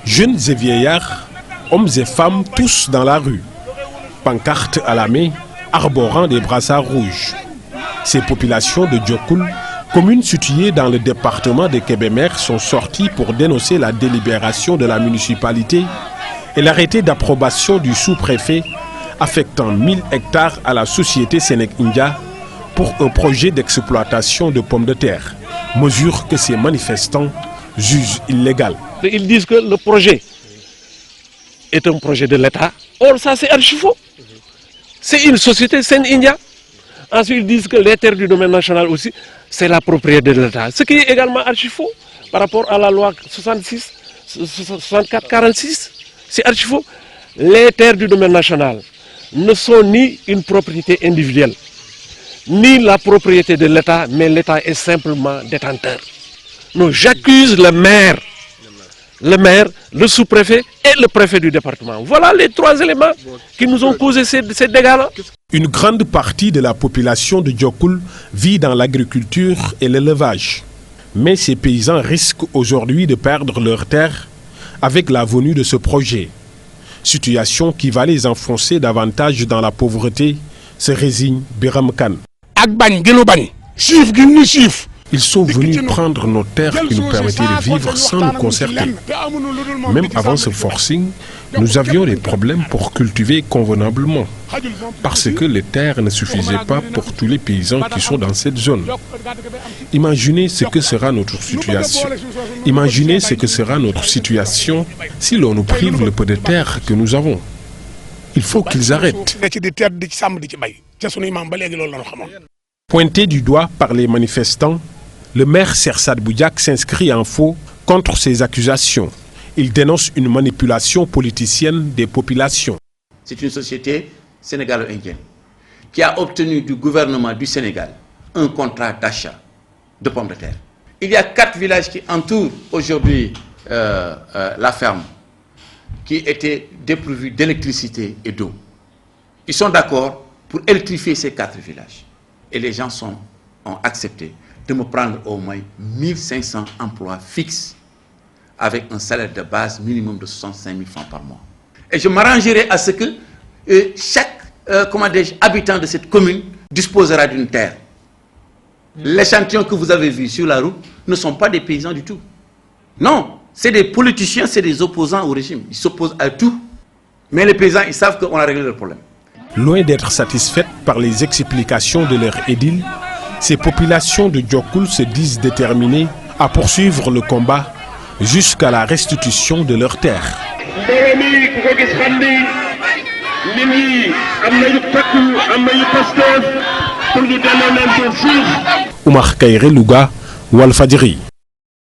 Jeunes et vieillards, hommes et femmes, tous dans la rue. Pancartes à la main, arborant des brassards rouges. Ces populations de Diokoul, commune située dans le département de Kébémer, sont sorties pour dénoncer la délibération de la municipalité et l'arrêté d'approbation du sous-préfet affectant 1000 hectares à la société Sénèque India pour un projet d'exploitation de pommes de terre. Mesure que ces manifestants jugent illégale. Ils disent que le projet est un projet de l'État. Or, ça c'est archi faux. C'est une société Sénèque India. Ensuite, ils disent que les terres du domaine national aussi, c'est la propriété de l'État. Ce qui est également archi faux par rapport à la loi 64-46. C'est archi faux. Les terres du domaine national ne sont ni une propriété individuelle, ni la propriété de l'État, mais l'État est simplement détenteur. Donc j'accuse le maire, le sous-préfet et le préfet du département. Voilà les trois éléments qui nous ont causé ces dégâts-là. Une grande partie de la population de Diokoul vit dans l'agriculture et l'élevage. Mais ces paysans risquent aujourd'hui de perdre leurs terres avec la venue de ce projet. Situation qui va les enfoncer davantage dans la pauvreté, se résigne Biram Khan. Ils sont venus prendre nos terres qui nous permettaient de vivre sans nous concerter. Même avant ce forcing, nous avions des problèmes pour cultiver convenablement. Parce que les terres ne suffisaient pas pour tous les paysans qui sont dans cette zone. Imaginez ce que sera notre situation. Imaginez ce que sera notre situation si l'on nous prive le peu de terre que nous avons. Il faut qu'ils arrêtent. Pointé du doigt par les manifestants, le maire Sersad Boudiak s'inscrit en faux contre ces accusations. Il dénonce une manipulation politicienne des populations. C'est une société sénégalo-indienne qui a obtenu du gouvernement du Sénégal un contrat d'achat de pommes de terre. Il y a 4 villages qui entourent aujourd'hui la ferme qui étaient dépourvus d'électricité et d'eau. Ils sont d'accord pour électrifier ces 4 villages. Et les gens ont accepté de me prendre au moins 1500 emplois fixes avec un salaire de base minimum de 65 000 francs par mois. Et je m'arrangerai à ce que chaque habitant de cette commune disposera d'une terre. L'échantillon que vous avez vu sur la route ne sont pas des paysans du tout. Non, c'est des politiciens, c'est des opposants au régime. Ils s'opposent à tout. Mais les paysans, ils savent qu'on a réglé le problème. Loin d'être satisfaites par les explications de leur édile, ces populations de Diokoul se disent déterminées à poursuivre le combat jusqu'à la restitution de leurs terres. Oumar Kairé Louga, Walfadjri.